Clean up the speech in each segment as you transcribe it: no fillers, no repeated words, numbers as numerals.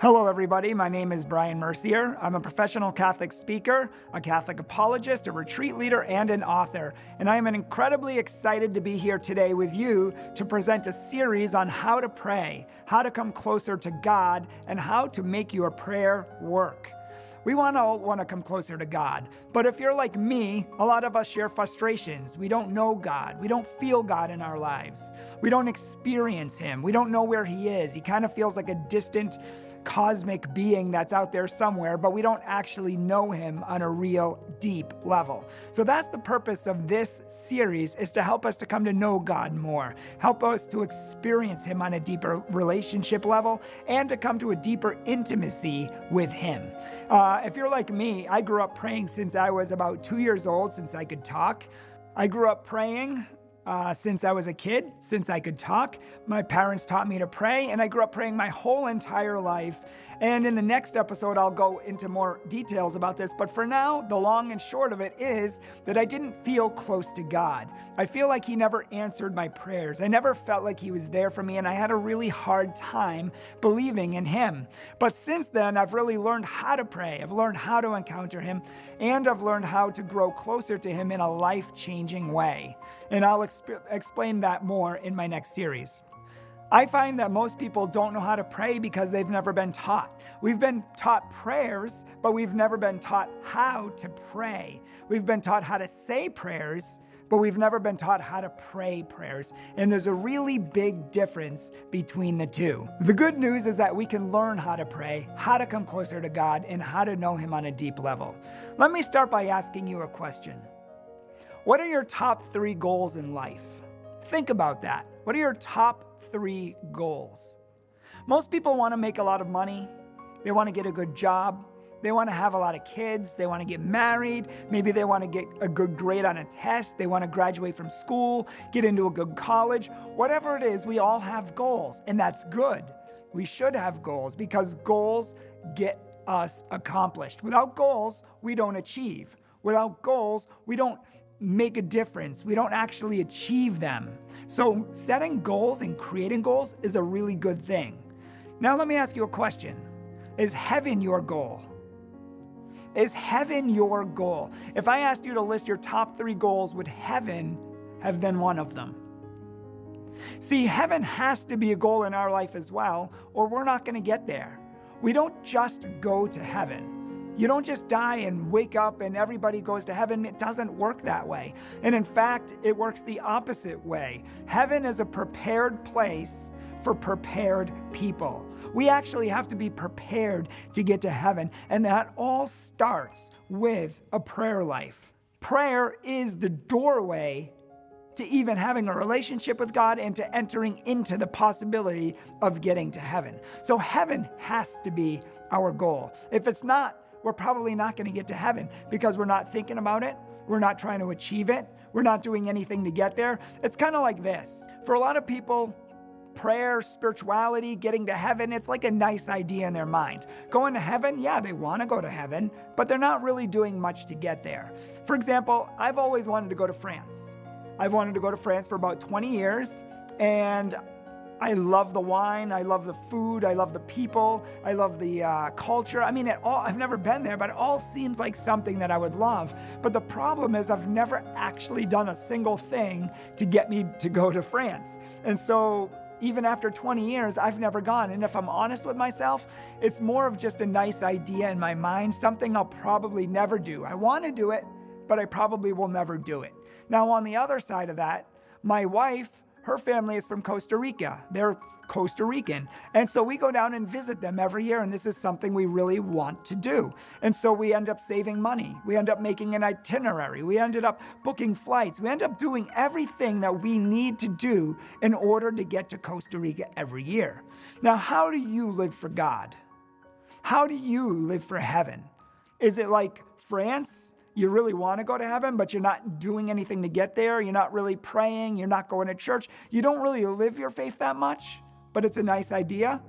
Hello, everybody. My name is Brian Mercier. I'm a professional Catholic speaker, a Catholic apologist, a retreat leader, and an author. And I am incredibly excited to be here today with you to present a series on how to pray, how to come closer to God, and how to make your prayer work. We all want to come closer to God. But if you're like me, a lot of us share frustrations. We don't know God. We don't feel God in our lives. We don't experience Him. We don't know where He is. He kind of feels like a distant cosmic being that's out there somewhere, but we don't actually know Him on a real deep level. So that's the purpose of this series, is to help us to come to know God more, help us to experience Him on a deeper relationship level, and to come to a deeper intimacy with Him. If you're like me, I grew up praying since I was about 2 years old, since I could talk. I grew up praying since I was a kid, since I could talk. My parents taught me to pray, and I grew up praying my whole entire life. And in the next episode, I'll go into more details about this. But for now, the long and short of it is that I didn't feel close to God. I feel like He never answered my prayers. I never felt like He was there for me, and I had a really hard time believing in Him. But since then, I've really learned how to pray. I've learned how to encounter Him, and I've learned how to grow closer to Him in a life-changing way. And I'll explain that more in my next series. I find that most people don't know how to pray because they've never been taught. We've been taught prayers, but we've never been taught how to pray. We've been taught how to say prayers, but we've never been taught how to pray prayers. And there's a really big difference between the two. The good news is that we can learn how to pray, how to come closer to God, and how to know Him on a deep level. Let me start by asking you a question. What are your top 3 goals in life? Think about that. What are your top 3 goals? Most people want to make a lot of money. They want to get a good job. They want to have a lot of kids. They want to get married. Maybe they want to get a good grade on a test. They want to graduate from school, get into a good college. Whatever it is, we all have goals, and that's good. We should have goals because goals get us accomplished. Without goals, we don't achieve. Without goals, we don't make a difference. We don't actually achieve them. So setting goals and creating goals is a really good thing. Now let me ask you a question. Is heaven your goal? Is heaven your goal? If I asked you to list your top 3 goals, would heaven have been one of them? See, heaven has to be a goal in our life as well, or we're not going to get there. We don't just go to heaven. You don't just die and wake up and everybody goes to heaven. It doesn't work that way. And in fact, it works the opposite way. Heaven is a prepared place for prepared people. We actually have to be prepared to get to heaven. And that all starts with a prayer life. Prayer is the doorway to even having a relationship with God and to entering into the possibility of getting to heaven. So heaven has to be our goal. If it's not, we're probably not going to get to heaven because we're not thinking about it. We're not trying to achieve it. We're not doing anything to get there. It's kind of like this. For a lot of people, prayer, spirituality, getting to heaven, it's like a nice idea in their mind. Going to heaven, yeah, they want to go to heaven, but they're not really doing much to get there. For example, I've always wanted to go to France. I've wanted to go to France for about 20 years, and I love the wine, I love the food, I love the people, I love the culture. I mean, I've never been there, but it all seems like something that I would love. But the problem is I've never actually done a single thing to get me to go to France. And so even after 20 years, I've never gone. And if I'm honest with myself, it's more of just a nice idea in my mind, something I'll probably never do. I want to do it, but I probably will never do it. Now, on the other side of that, my wife, her family is from Costa Rica. They're Costa Rican. And so we go down and visit them every year, and this is something we really want to do. And so we end up saving money. We end up making an itinerary. We ended up booking flights. We end up doing everything that we need to do in order to get to Costa Rica every year. Now, how do you live for God? How do you live for heaven? Is it like France? You really want to go to heaven, but you're not doing anything to get there. You're not really praying. You're not going to church. You don't really live your faith that much, but it's a nice idea.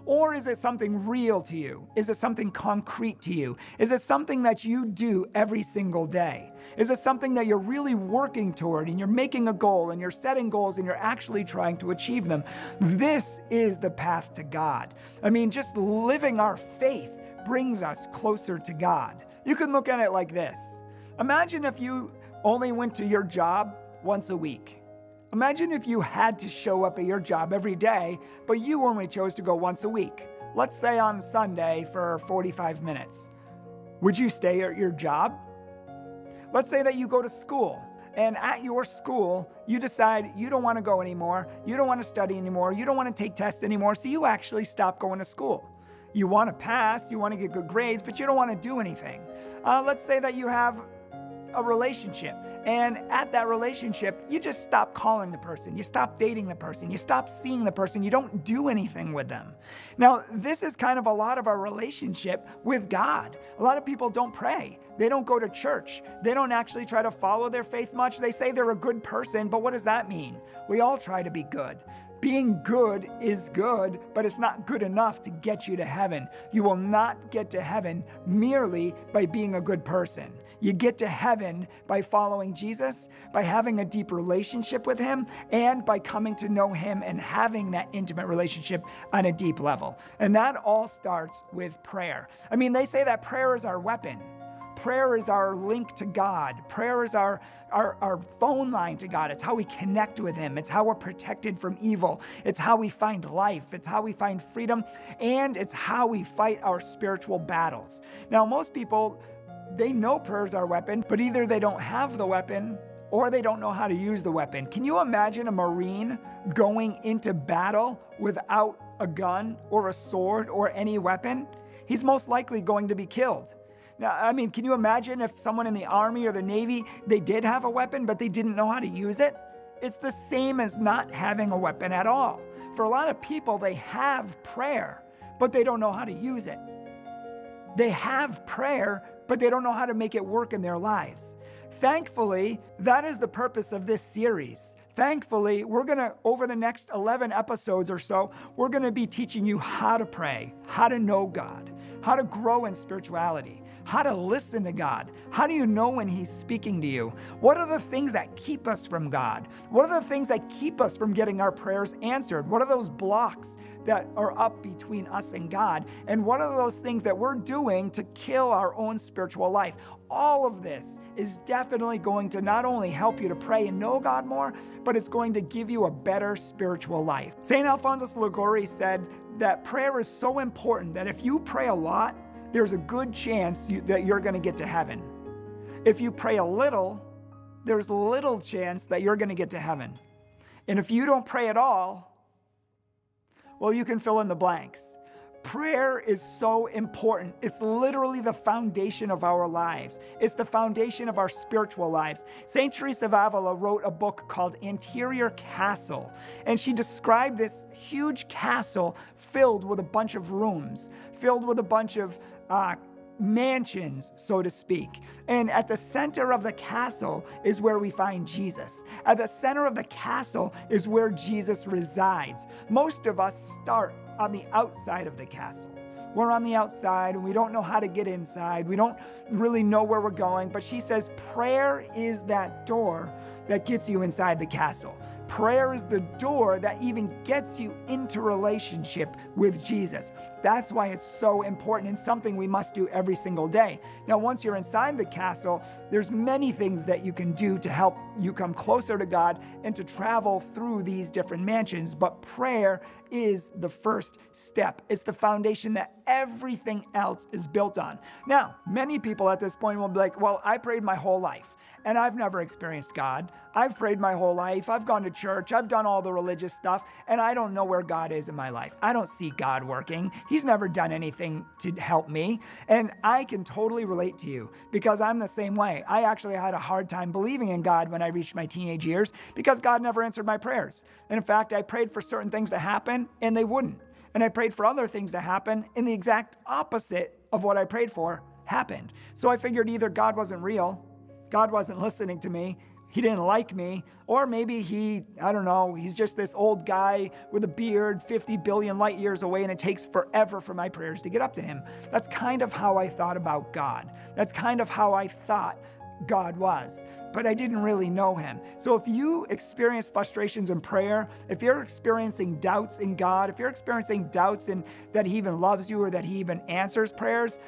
Or is it something real to you? Is it something concrete to you? Is it something that you do every single day? Is it something that you're really working toward and you're making a goal and you're setting goals and you're actually trying to achieve them? This is the path to God. I mean, just living our faith brings us closer to God. You can look at it like this. Imagine if you only went to your job once a week. Imagine if you had to show up at your job every day, but you only chose to go once a week. Let's say on Sunday for 45 minutes. Would you stay at your job? Let's say that you go to school, and at your school, you decide you don't want to go anymore, you don't want to study anymore, you don't want to take tests anymore, so you actually stop going to school. You want to pass, you want to get good grades, but you don't want to do anything. Let's say that you have a relationship, and at that relationship, you just stop calling the person, you stop dating the person, you stop seeing the person, you don't do anything with them. Now, this is kind of a lot of our relationship with God. A lot of people don't pray. They don't go to church. They don't actually try to follow their faith much. They say they're a good person, but what does that mean? We all try to be good. Being good is good, but it's not good enough to get you to heaven. You will not get to heaven merely by being a good person. You get to heaven by following Jesus, by having a deep relationship with him, and by coming to know him and having that intimate relationship on a deep level. And that all starts with prayer. I mean, they say that prayer is our weapon. Prayer is our link to God. Prayer is our phone line to God. It's how we connect with him. It's how we're protected from evil. It's how we find life. It's how we find freedom. And it's how we fight our spiritual battles. Now, most people, they know prayer is our weapon, but either they don't have the weapon or they don't know how to use the weapon. Can you imagine a Marine going into battle without a gun or a sword or any weapon? He's most likely going to be killed. Now, I mean, can you imagine if someone in the Army or the Navy, they did have a weapon, but they didn't know how to use it? It's the same as not having a weapon at all. For a lot of people, they have prayer, but they don't know how to use it. They have prayer, but they don't know how to make it work in their lives. Thankfully, that is the purpose of this series. Thankfully, we're going to, over the next 11 episodes or so, we're going to be teaching you how to pray, how to know God, how to grow in spirituality, how to listen to God. How do you know when he's speaking to you? What are the things that keep us from God? What are the things that keep us from getting our prayers answered? What are those blocks that are up between us and God? And what are those things that we're doing to kill our own spiritual life? All of this is definitely going to not only help you to pray and know God more, but it's going to give you a better spiritual life. St. Alphonsus Liguori said that prayer is so important that if you pray a lot, there's a good chance that you're going to get to heaven. If you pray a little, there's little chance that you're going to get to heaven. And if you don't pray at all, well, you can fill in the blanks. Prayer is so important. It's literally the foundation of our lives. It's the foundation of our spiritual lives. St. Teresa of Avila wrote a book called Interior Castle, and she described this huge castle filled with a bunch of rooms, filled with a bunch of mansions, so to speak. And at the center of the castle is where we find Jesus. At the center of the castle is where Jesus resides. Most of us start on the outside of the castle. We're on the outside and we don't know how to get inside. We don't really know where we're going. But she says prayer is that door that gets you inside the castle. Prayer is the door that even gets you into relationship with Jesus. That's why it's so important and something we must do every single day. Now, once you're inside the castle, there's many things that you can do to help you come closer to God and to travel through these different mansions. But prayer is the first step. It's the foundation that everything else is built on. Now, many people at this point will be like, well, I prayed my whole life. And I've never experienced God. I've prayed my whole life. I've gone to church. I've done all the religious stuff. And I don't know where God is in my life. I don't see God working. He's never done anything to help me. And I can totally relate to you because I'm the same way. I actually had a hard time believing in God when I reached my teenage years because God never answered my prayers. And in fact, I prayed for certain things to happen and they wouldn't. And I prayed for other things to happen and the exact opposite of what I prayed for happened. So I figured either God wasn't real, God wasn't listening to me, he didn't like me, or maybe I don't know, he's just this old guy with a beard 50 billion light years away, and it takes forever for my prayers to get up to him. That's kind of how I thought about God. That's kind of how I thought God was, but I didn't really know him. So if you experience frustrations in prayer, if you're experiencing doubts in God, if you're experiencing doubts in that he even loves you or that he even answers prayers,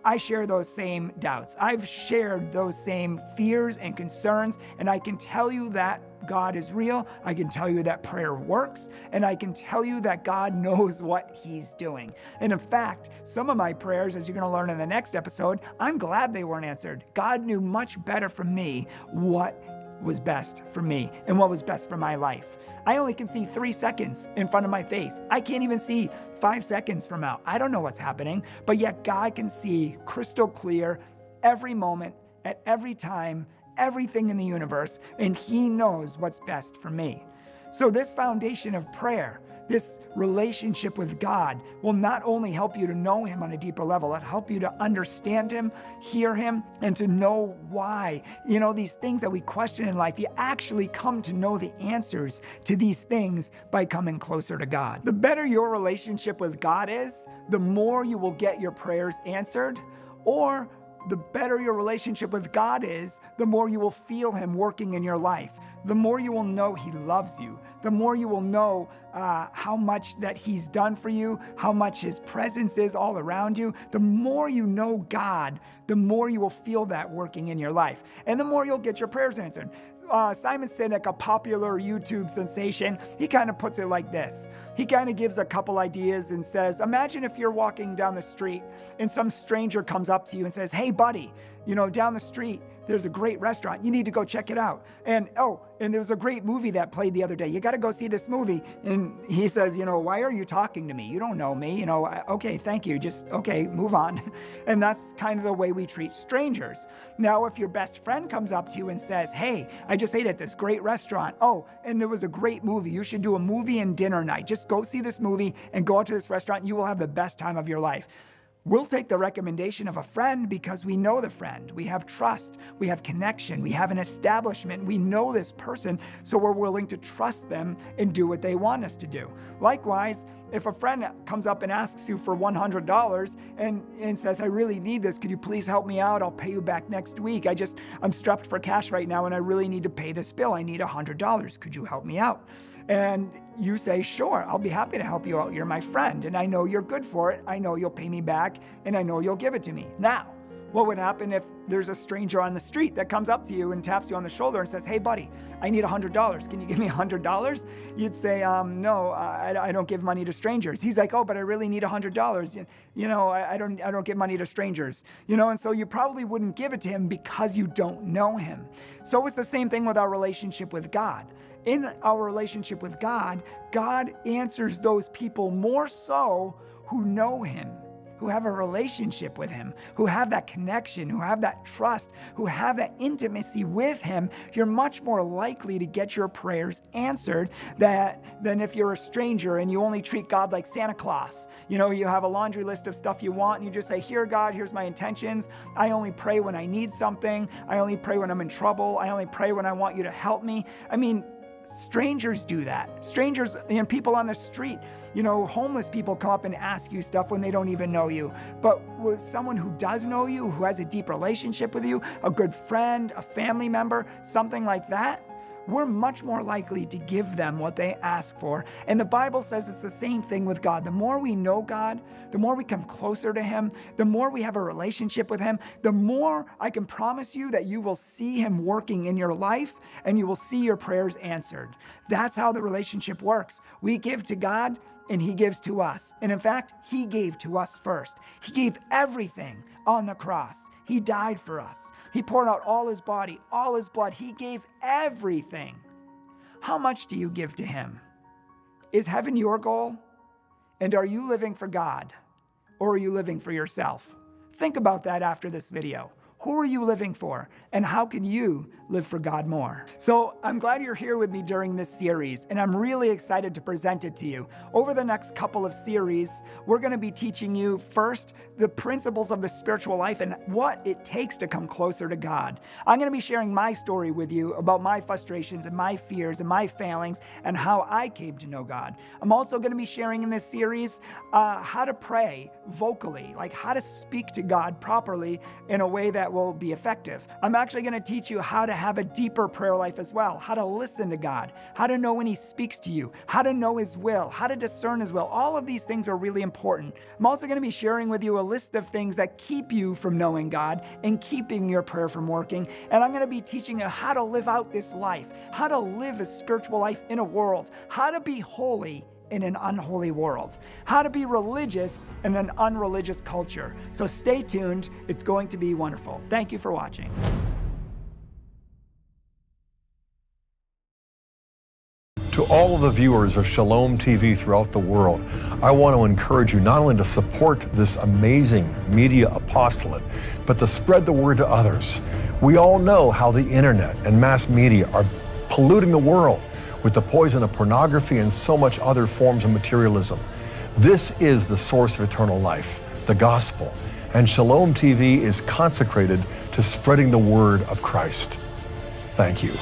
I share those same doubts. I've shared those same fears and concerns, and I can tell you that God is real. I can tell you that prayer works, and I can tell you that God knows what he's doing. And in fact, some of my prayers, as you're going to learn in the next episode, I'm glad they weren't answered. God knew much better for me what was best for me and what was best for my life. I only can see 3 seconds in front of my face. I can't even see 5 seconds from now. I don't know what's happening, but yet God can see crystal clear every moment, at every time, everything in the universe, and he knows what's best for me. So this foundation of prayer, this relationship with God, will not only help you to know him on a deeper level, it'll help you to understand him, hear him, and to know why. These things that we question in life, you actually come to know the answers to these things by coming closer to God. The better your relationship with God is, the more you will get your prayers answered, or the better your relationship with God is, the more you will feel him working in your life. The more you will know he loves you. The more you will know how much that he's done for you, how much his presence is all around you. The more you know God, the more you will feel that working in your life. And the more you'll get your prayers answered. Simon Sinek, a popular YouTube sensation, he kind of puts it like this. He kind of gives a couple ideas and says, imagine if you're walking down the street and some stranger comes up to you and says, hey buddy, down the street, there's a great restaurant. You need to go check it out. And there's a great movie that played the other day. You got to go see this movie. And he says, why are you talking to me? You don't know me. Okay, thank you. Okay, move on. And that's kind of the way we treat strangers. Now, if your best friend comes up to you and says, hey, I just ate at this great restaurant. Oh, and there was a great movie. You should do a movie and dinner night. Just go see this movie and go out to this restaurant. You will have the best time of your life. We'll take the recommendation of a friend because we know the friend. We have trust, we have connection, we have an establishment. We know this person, so we're willing to trust them and do what they want us to do. Likewise, if a friend comes up and asks you for $100 and says, I really need this, could you please help me out? I'll pay you back next week. I'm strapped for cash right now and I really need to pay this bill. I need $100. Could you help me out? And you say, sure, I'll be happy to help you out. You're my friend, and I know you're good for it. I know you'll pay me back, and I know you'll give it to me. Now, what would happen if there's a stranger on the street that comes up to you and taps you on the shoulder and says, hey, buddy, I need $100. Can you give me $100? You'd say, no, I don't give money to strangers. He's like, oh, but I really need $100. I don't give money to strangers. And so you probably wouldn't give it to him because you don't know him. So it's the same thing with our relationship with God. In our relationship with God, God answers those people more so who know him, who have a relationship with him, who have that connection, who have that trust, who have that intimacy with him. You're much more likely to get your prayers answered than if you're a stranger and you only treat God like Santa Claus. You have a laundry list of stuff you want and you just say, here, God, here's my intentions. I only pray when I need something. I only pray when I'm in trouble. I only pray when I want you to help me. Strangers do that. Strangers and people on the street, homeless people come up and ask you stuff when they don't even know you. But with someone who does know you, who has a deep relationship with you, a good friend, a family member, something like that, we're much more likely to give them what they ask for. And the Bible says it's the same thing with God. The more we know God, the more we come closer to him, the more we have a relationship with him, the more I can promise you that you will see him working in your life and you will see your prayers answered. That's how the relationship works. We give to God and he gives to us. And in fact, he gave to us first. He gave everything on the cross. He died for us. He poured out all his body, all his blood. He gave everything. How much do you give to him? Is heaven your goal? And are you living for God? Or are you living for yourself? Think about that after this video. Who are you living for? And how can you live for God more? So I'm glad you're here with me during this series, and I'm really excited to present it to you. Over the next couple of series, we're going to be teaching you first the principles of the spiritual life and what it takes to come closer to God. I'm going to be sharing my story with you about my frustrations and my fears and my failings and how I came to know God. I'm also going to be sharing in this series how to pray vocally, like how to speak to God properly in a way that will be effective. I'm actually going to teach you how to have a deeper prayer life as well, how to listen to God, how to know when He speaks to you, how to know His will, how to discern His will. All of these things are really important. I'm also going to be sharing with you a list of things that keep you from knowing God and keeping your prayer from working. And I'm going to be teaching you how to live out this life, how to live a spiritual life in a world, how to be holy in an unholy world, how to be religious in an unreligious culture. So stay tuned. It's going to be wonderful. Thank you for watching. To all of the viewers of Shalom TV throughout the world, I want to encourage you not only to support this amazing media apostolate, but to spread the word to others. We all know how the internet and mass media are polluting the world with the poison of pornography and so much other forms of materialism. This is the source of eternal life, the gospel, and Shalom TV is consecrated to spreading the word of Christ. Thank you.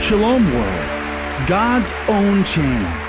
Shalom World, God's own channel.